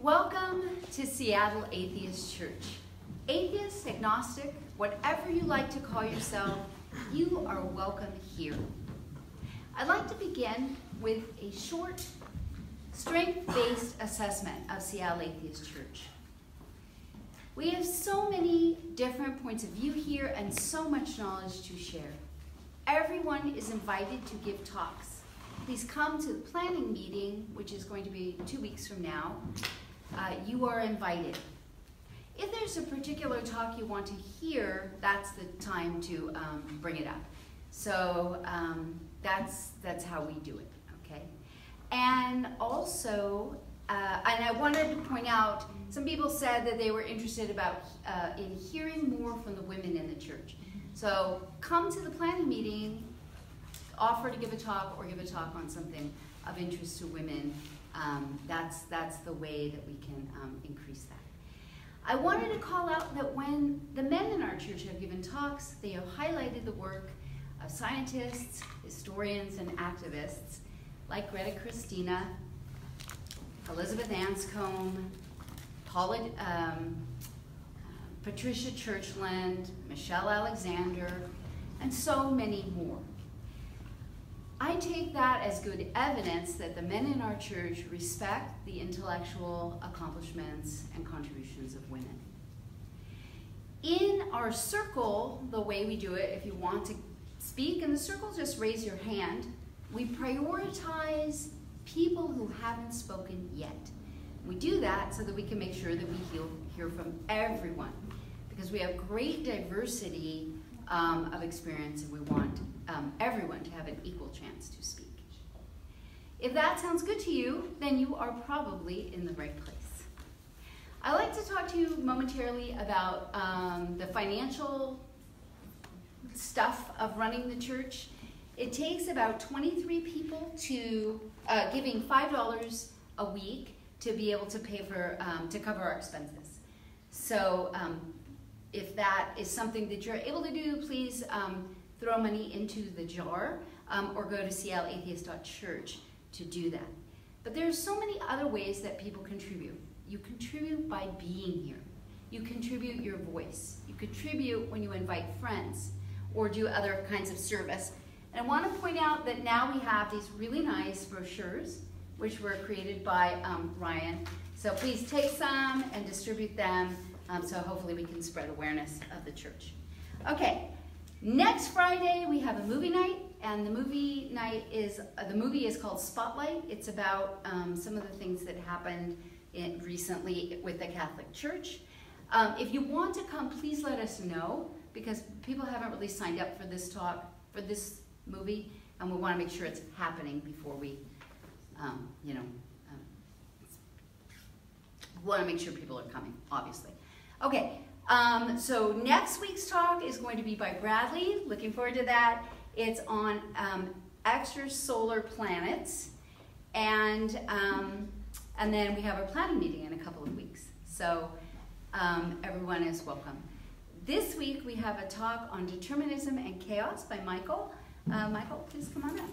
Welcome to Seattle Atheist Church. Atheist, agnostic, whatever you like to call yourself, you are welcome here. I'd like to begin with a short, strength-based assessment of Seattle Atheist Church. We have so many different points of view here and so much knowledge to share. Everyone is invited to give talks. Please come to the planning meeting, which is going to be 2 weeks from now. You are invited. If there's a particular talk you want to hear, that's the time to bring it up. So that's how we do it, okay? And also, and I wanted to point out, some people said that they were interested in hearing more from the women in the church. So come to the planning meeting, offer to give a talk or give a talk on something of interest to women. That's the way that we can increase that. I wanted to call out that when the men in our church have given talks, they have highlighted the work of scientists, historians, and activists like Greta Christina, Elizabeth Anscombe, Patricia Churchland, Michelle Alexander, and so many more. I take that as good evidence that the men in our church respect the intellectual accomplishments and contributions of women. In our circle, the way we do it, if you want to speak in the circle, just raise your hand. We prioritize people who haven't spoken yet. We do that so that we can make sure that we hear from everyone, because we have great diversity of experience, and we want everyone to have an equal chance to speak. If that sounds good to you, then you are probably in the right place. I'd like to talk to you momentarily about the financial stuff of running the church. It takes about 23 people to giving $5 a week to be able to pay for to cover our expenses. So if that is something that you're able to do, please throw money into the jar or go to seattleatheist.church to do that. But there's so many other ways that people contribute. You contribute by being here. You contribute your voice. You contribute when you invite friends or do other kinds of service. And I want to point out that now we have these really nice brochures, which were created by Ryan. So please take some and distribute them, so hopefully we can spread awareness of the church. Okay, next Friday we have a movie night, and the movie is called Spotlight. It's about some of the things that happened recently with the Catholic Church. If you want to come, please let us know, because people haven't really signed up for this talk, for this movie, and we want to make sure it's happening before we want to make sure people are coming, obviously. Okay, so next week's talk is going to be by Bradley. Looking forward to that. It's on extrasolar planets, and then we have our planning meeting in a couple of weeks. So everyone is welcome. This week we have a talk on Determinism and Chaos by Michael. Michael, please come on up.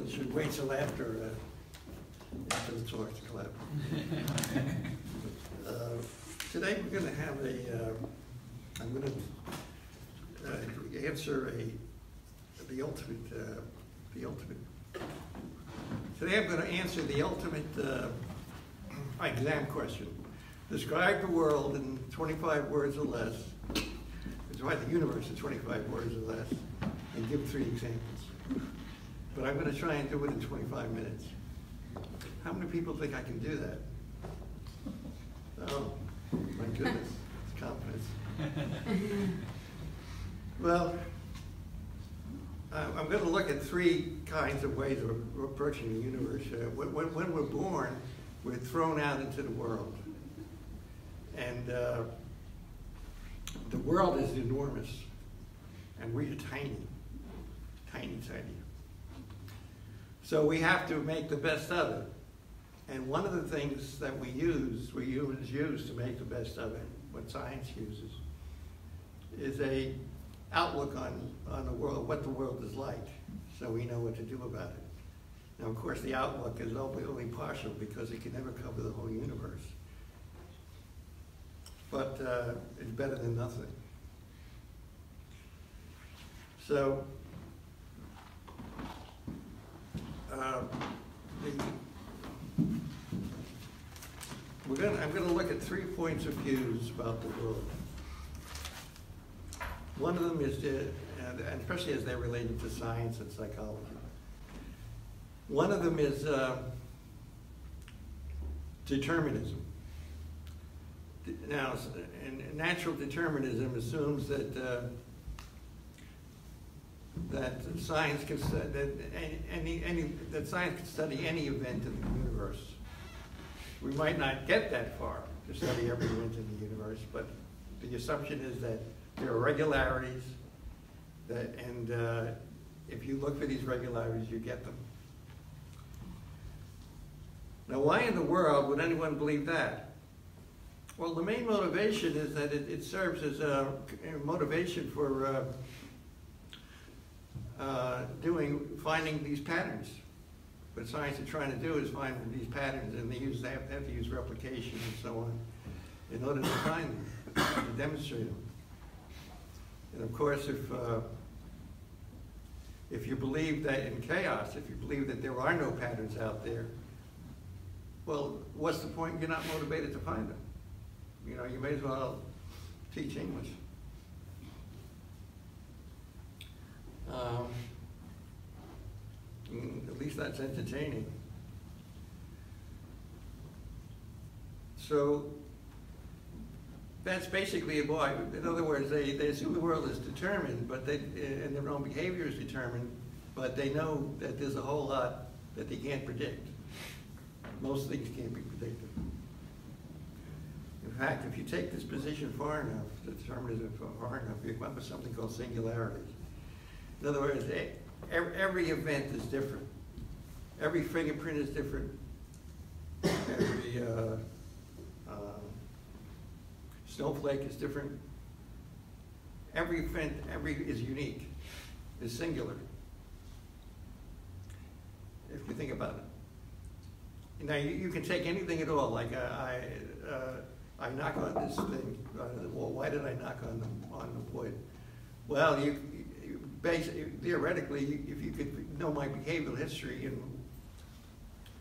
Should wait till after the talk's clap. Today we're going to have I'm going to answer the ultimate. Today I'm going to answer the ultimate exam question. Describe the world in 25 words or less. Describe the universe in 25 words or less, and give 3 examples. But I'm going to try and do it in 25 minutes. How many people think I can do that? Oh, my goodness, it's confidence. Well, I'm going to look at 3 kinds of ways of approaching the universe. When we're born, we're thrown out into the world. And the world is enormous, and we're tiny, tiny, tiny. So we have to make the best of it. And one of the things that we humans use to make the best of it, what science uses, is a outlook on the world, what the world is like, so we know what to do about it. Now, of course, the outlook is only partial because it can never cover the whole universe. But it's better than nothing. So, I'm going to look at 3 points of views about the world. One of them is, and especially as they're related to science and psychology. One of them is determinism. Now, natural determinism assumes that that science can study any event in the universe. We might not get that far to study every event in the universe, but the assumption is that there are regularities, and if you look for these regularities, you get them. Now, why in the world would anyone believe that? Well, the main motivation is that it serves as a motivation for finding these patterns. What science is trying to do is find these patterns, and they have to use replication and so on in order to find them, to demonstrate them. And of course, if you believe that in chaos, if you believe that there are no patterns out there, well, what's the point? You're not motivated to find them. You know, you may as well teach English. At least that's entertaining. So that's basically why. In other words, they assume the world is determined, but and their own behavior is determined, but they know that there's a whole lot that they can't predict. Most things can't be predicted. In fact, if you take this position far enough, determinism far enough, you come up with something called singularities. In other words, every event is different. Every fingerprint is different. Every snowflake is different. Every event is unique, is singular, if you think about it. Now, you can take anything at all, like I knock on this thing. Well, why did I knock on the wood? Well, theoretically, if you could know my behavioral history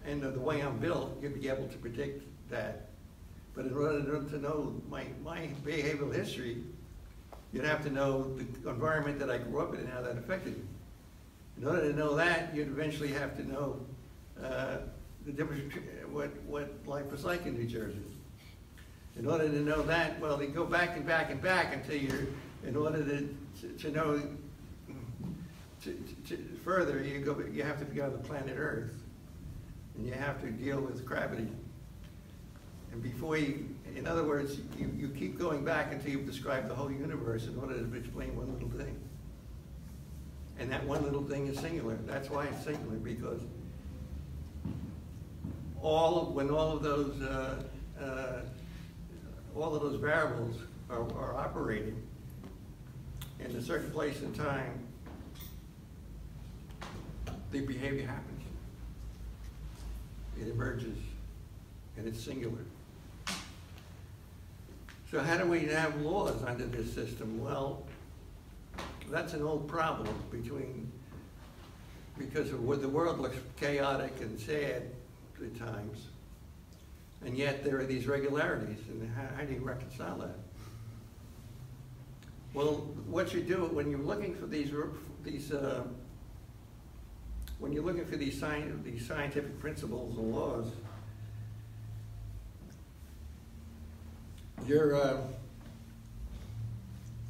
and the way I'm built, you'd be able to predict that. But in order to know my behavioral history, you'd have to know the environment that I grew up in and how that affected me. In order to know that, you'd eventually have to know the difference between what life was like in New Jersey. In order to know that, well, you go back and back and back until in order to know further, you have to be on the planet Earth, and you have to deal with gravity. And before in other words, you keep going back until you've described the whole universe in order to explain one little thing. And that one little thing is singular. That's why it's singular, because when all of those variables are operating in a certain place and time, the behavior happens. It emerges, and it's singular. So how do we have laws under this system? Well, that's an old problem because the world looks chaotic and sad at times, and yet there are these regularities, and how do you reconcile that? Well, what you do when you're looking for these scientific principles and laws,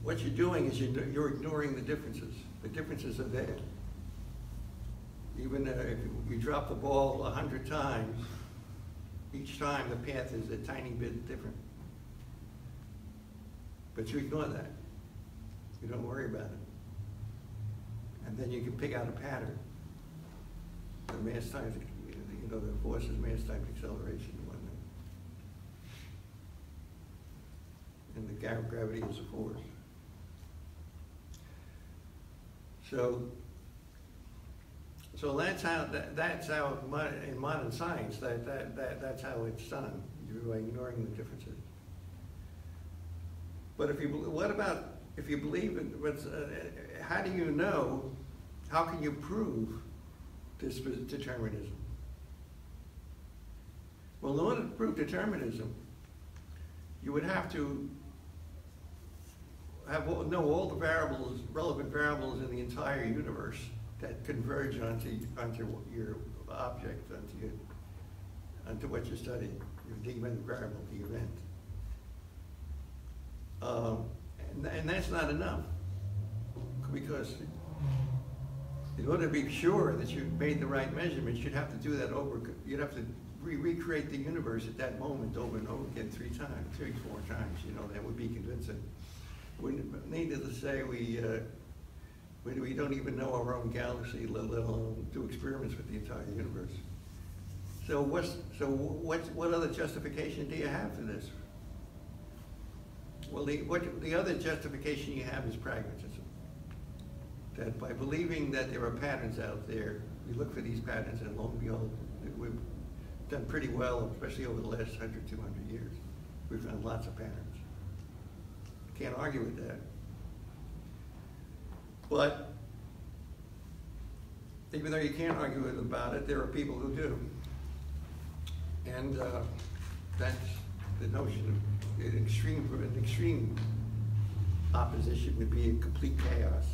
what you're doing is you're ignoring the differences. The differences are there. Even if you drop the ball 100 times, each time the path is a tiny bit different. But you ignore that. You don't worry about it. And then you can pick out a pattern. The mass times, the force is mass times acceleration and whatnot. And the gravity is a force. So that's how in modern science that's how it's done. You're ignoring the differences. But what about if you believe in what's? How do you know? How can you prove this determinism? Well, in order to prove determinism, you would have to know all the variables, relevant variables in the entire universe that converge onto your object, onto what you're studying, your dependent variable, the event. And that's not enough, because in order to be sure that you've made the right measurements, you'd have to do that over. You'd have to recreate the universe at that moment over and over again 3 times, 3, 4 times. You know, that would be convincing. Needless to say, we don't even know our own galaxy, let alone do experiments with the entire universe. So what other justification do you have for this? Well, the other justification you have is pragmatism. That by believing that there are patterns out there, we look for these patterns, and lo and behold, we've done pretty well, especially over the last 100, 200 years. We've found lots of patterns. Can't argue with that. But even though you can't argue about it, there are people who do. And that's the notion of an extreme opposition would be a complete chaos.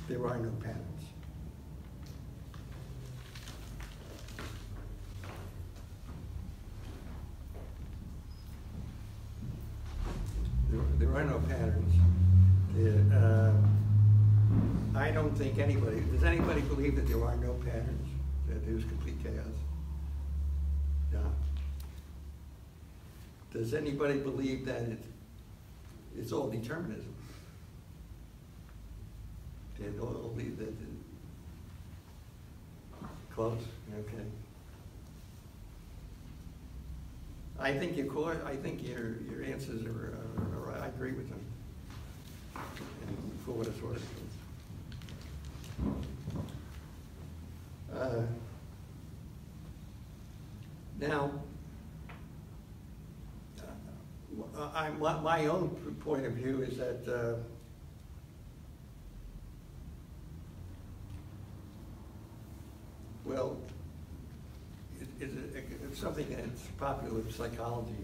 There are no patterns. There are no patterns. I don't think anybody, does anybody believe that there are no patterns? That there's complete chaos? No. Does anybody believe that it's all determinism? They all believe that. Close? Okay. I think your answers are I agree with them. And for what it's worth. Now, my own point of view is that well, it's something that's popular with psychology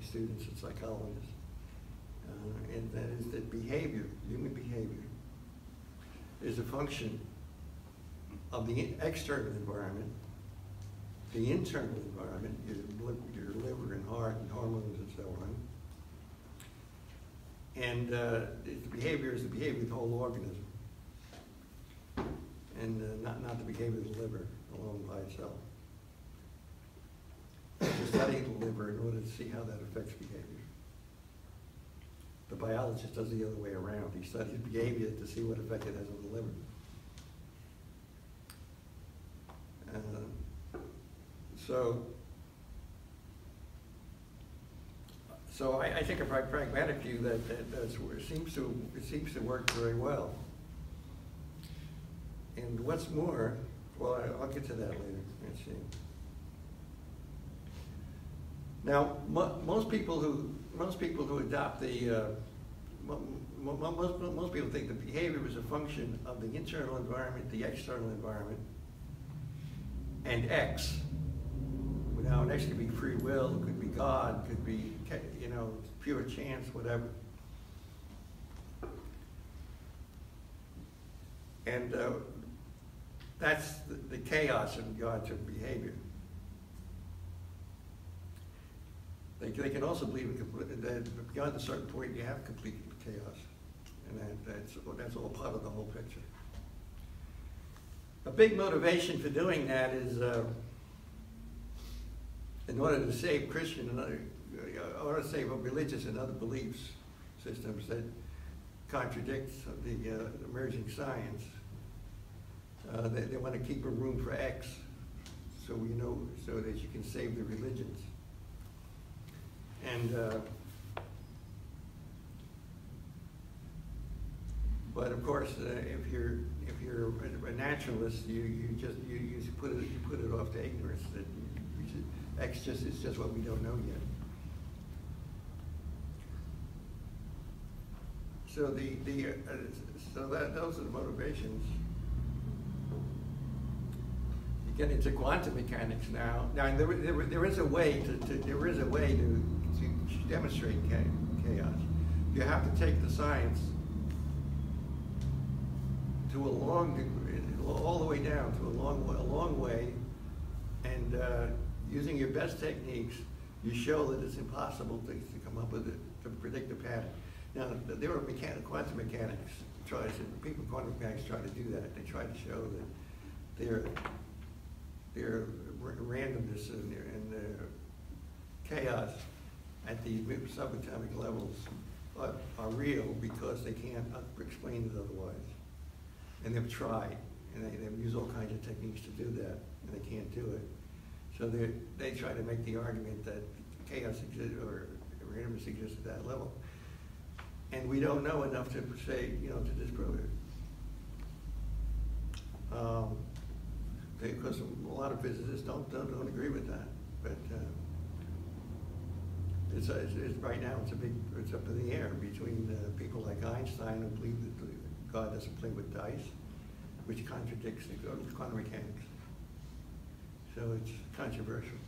students and psychologists, and that is that behavior, human behavior, is a function of the external environment, the internal environment, your liver and heart and hormones and so on, and the behavior is the behavior of the whole organism, and not the behavior of the liver alone by itself. You study the liver in order to see how that affects behavior. The biologist does the other way around. He studies behavior to see what effect it has on the liver. So I take a pragmatic view that seems to work very well. And what's more, well, I'll get to that later. Let's see. Now, most people who adopt the most people think the behavior is a function of the internal environment, the external environment, and X. Now, an X could be free will, it could be God, it could be, you know, pure chance, whatever. And that's the chaos in regards to behavior. They can also believe that beyond a certain point you have complete chaos, and that's all part of the whole picture. A big motivation for doing that is in order to save Christian and other, or to save religious and other beliefs systems that contradict the emerging science. They want to keep a room for X, so we know, so that you can save the religions. And But of course, if you're a naturalist, you put it off to ignorance that it's just what we don't know yet. So those are the motivations. You get into quantum mechanics now. Now there is a way to demonstrate chaos. You have to take the science to all the way down to a long way, and using your best techniques, you show that it's impossible to come up with it, to predict a pattern. Now, there were quantum mechanics quantum mechanics try to do that. They try to show that their randomness and their chaos at the subatomic levels are real because they can't explain it otherwise. And they've tried, and they've used all kinds of techniques to do that, and they can't do it. So they try to make the argument that chaos exists or randomness exists at that level. And we don't know enough to say, to disprove it. Because a lot of physicists don't agree with that. But it's right now it's up in the air between people like Einstein who believe that God doesn't play with dice, which contradicts the quantum mechanics. So it's controversial.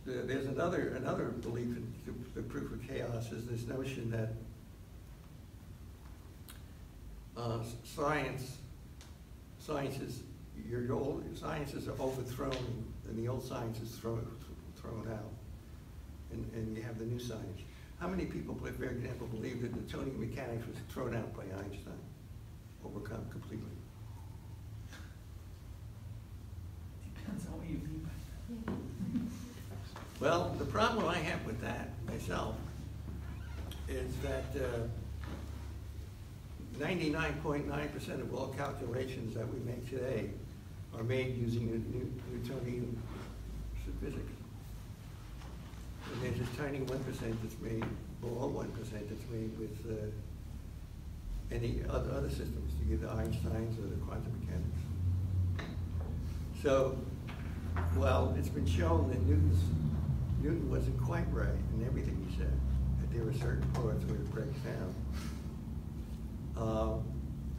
There's another belief in the proof of chaos is this notion that sciences are overthrown and the old science is thrown out, and you have the new science. How many people, for example, believe that Newtonian mechanics was thrown out by Einstein, overcome completely? Depends on what you mean by that. Well, the problem I have with that myself is that 99.9% of all calculations that we make today are made using Newtonian physics. And there's this tiny 1% that's made, below 1% that's made with any other systems, either Einstein's or the quantum mechanics. So, well, it's been shown that Newton wasn't quite right in everything he said, that there were certain parts where it breaks down.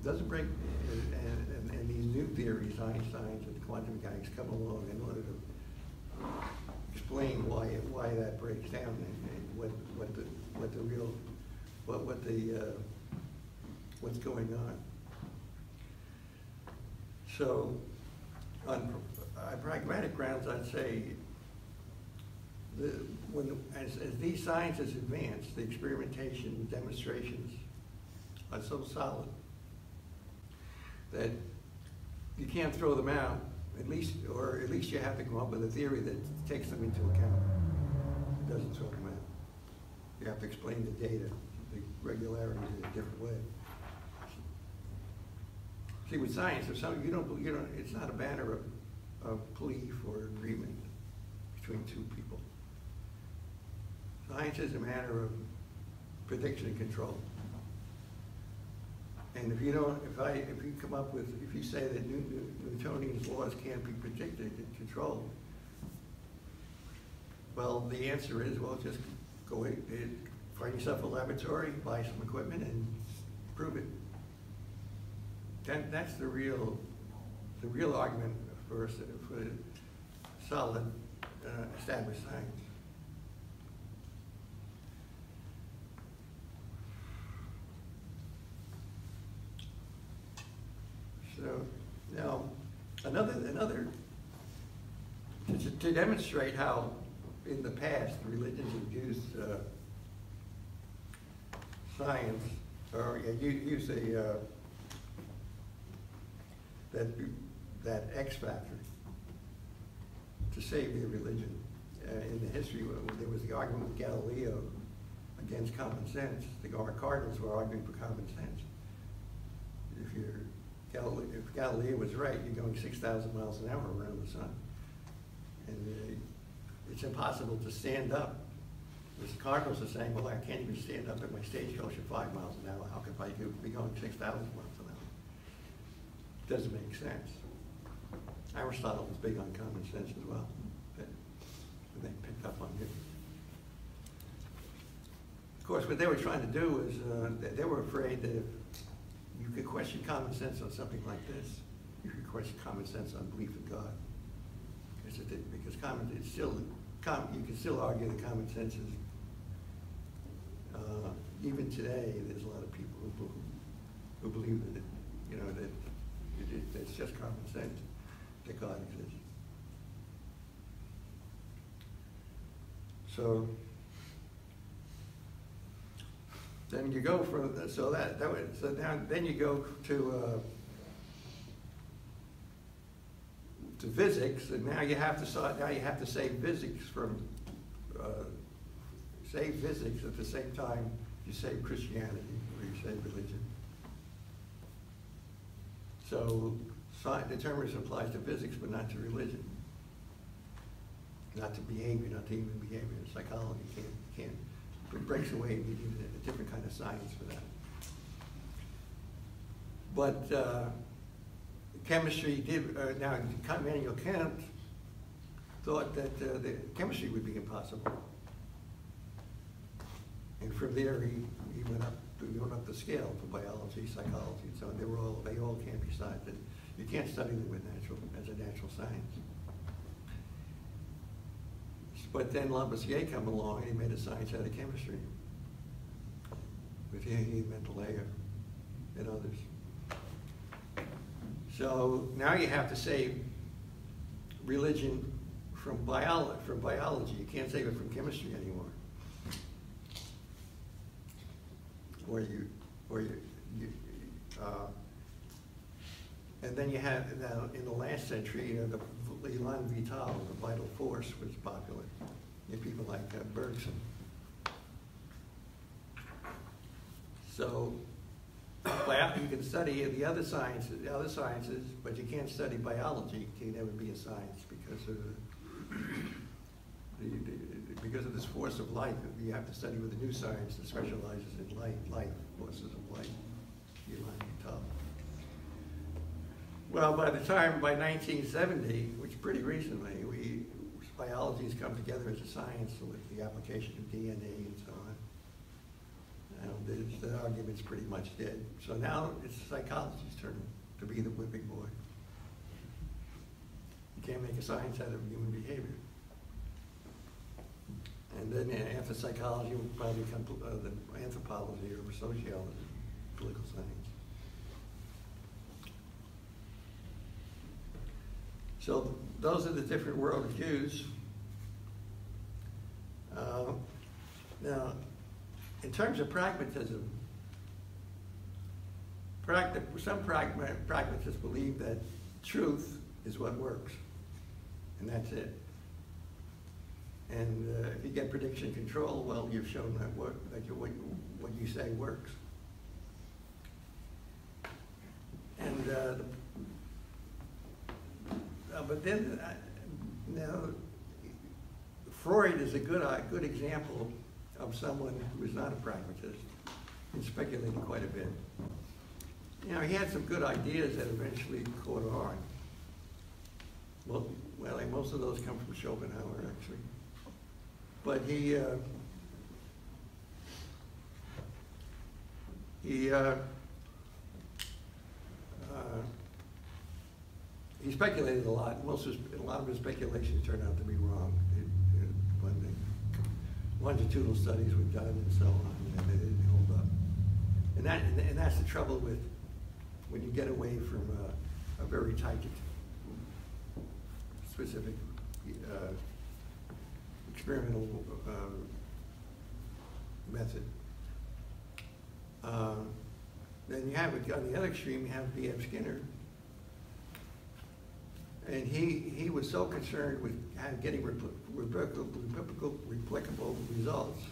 Doesn't break, and these new theories, Einstein's and quantum mechanics, come along in order to explain why that breaks down and what's going on. So, on pragmatic grounds, I'd say as these sciences advance, the experimentation, demonstrations are so solid that you can't throw them out. At least you have to come up with a theory that takes them into account. It doesn't throw them out. You have to explain the data, the regularities in a different way. See, with science, if something it's not a matter of plea for agreement between two people. Science is a matter of prediction and control. And if you say that Newtonian's laws can't be predicted and controlled, well, the answer is, well, just go in, find yourself a laboratory, buy some equipment, and prove it. That's the real argument for solid established science. So now, another to demonstrate how in the past religions have used science or use that X factor to save their religion. In the history, there was the argument with Galileo against common sense. The cardinals were arguing for common sense. If Galileo was right, you're going 6,000 miles an hour around the sun. And it's impossible to stand up. This Cardinals are saying, well, I can't even stand up at my stagecoach at 5 miles an hour. How could I be going 6,000 miles an hour? Doesn't make sense. Aristotle was big on common sense as well. They picked up on it. Of course, what they were trying to do is they were afraid that if you could question common sense on something like this, you could question common sense on belief in God. Because you can still argue that common sense is, even today, there's a lot of people who believe that that it's just common sense that God exists. So then you go from then you go to physics, and now you have to save physics from save physics at the same time you save Christianity or you save religion. So determinism applies to physics, but not to religion, not to behavior, not to human behavior. Psychology can't. It breaks away. You need a different kind of science for that. But chemistry did. Now, Immanuel Kant thought that the chemistry would be impossible, and from there he went up the scale for biology, psychology, and so on. They all can't be science. You can't study them as a natural science. But then Lavoisier came along and he made a science out of chemistry with Mendeleev and others. So now you have to save religion from biology. You can't save it from chemistry anymore. And then you have, now in the last century, the Elan Vital, the vital force, was popular. You have people like Bergson. So you can study the other sciences, but you can't study biology. It can never be a science because of this force of light. You have to study with a new science that specializes in light, forces of light. Elan Vital. Well, by 1970, which is pretty recently, biology has come together as a science with the application of DNA and so on. The argument's pretty much dead. So now it's psychology's turn to be the whipping boy. You can't make a science out of human behavior. And then after psychology will probably come the anthropology or sociology, political science. So those are the different worldviews. Now, in terms of pragmatism, some pragmatists believe that truth is what works, and that's it. And if you get prediction control, well, you've shown that what you say works. And but then, now, Freud is a good example of someone who is not a pragmatist and speculated quite a bit. You know, he had some good ideas that eventually caught on. Well, most of those come from Schopenhauer, actually. But he speculated a lot. A lot of his speculations turned out to be wrong. When the longitudinal studies were done and so on, and they didn't hold up. And that's the trouble with when you get away from a very tight, specific experimental method. Then you have, on the other extreme, you have B.F. Skinner. And he was so concerned with getting replicable results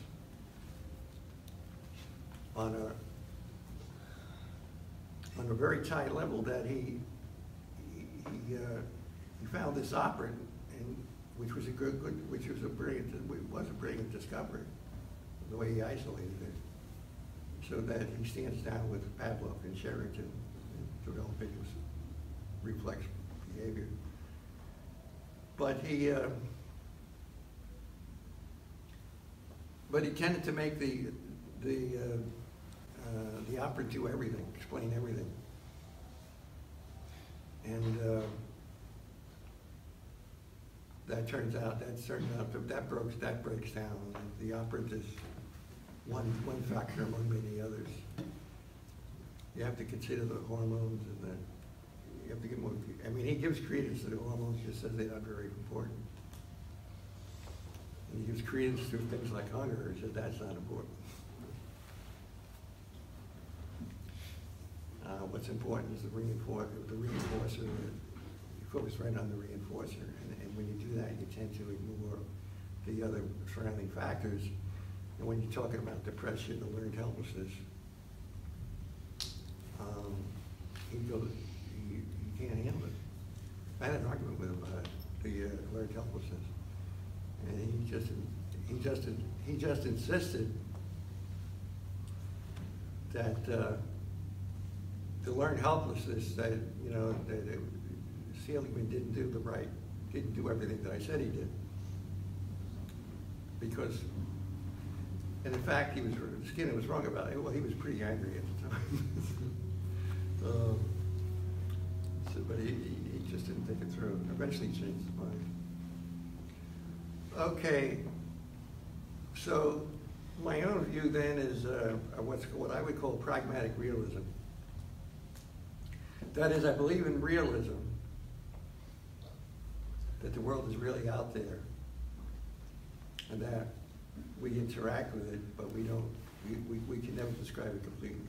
on a very tight level that he found this operant, which was a brilliant discovery. the way he isolated it, so that he stands down with Pavlov and Sherrington in developing this reflex behavior. But he tended to make the operant do everything, explain everything, and that breaks down. The operant is one factor among many others. You have to consider the hormones and you have to get more. I mean, he gives credence to the hormones, just says they're not very important. And he gives credence to things like hunger, he says that's not important. What's important is the reinforcer. You focus right on the reinforcer, and when you do that, you tend to ignore the other surrounding factors. And when you're talking about depression or learned helplessness, he goes, you can't handle it. I had an argument with him about the learned helplessness, and he just insisted that the learned helplessness that that Seligman didn't do everything that I said he did, because, and in fact, Skinner was wrong about it. Well, he was pretty angry at the time. But he just didn't think it through. Eventually, he changed his mind. Okay, so my own view then is what I would call pragmatic realism. That is, I believe in realism, that the world is really out there, and that we interact with it, but we can never describe it completely.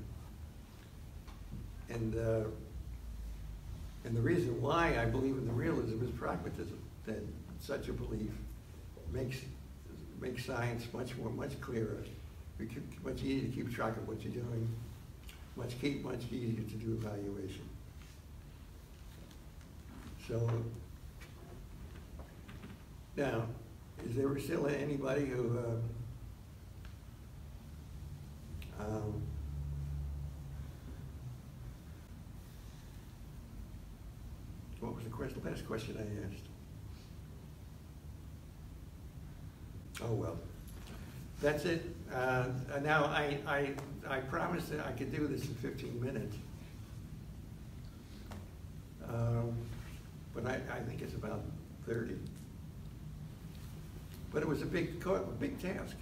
And the reason why I believe in the realism is pragmatism, that such a belief makes science much clearer, much easier to keep track of what you're doing, much easier to do evaluation. So now, is there still anybody who what was the last question I asked? Oh well, that's it. Now I promised that I could do this in 15 minutes, but I think it's about 30. But it was a big task.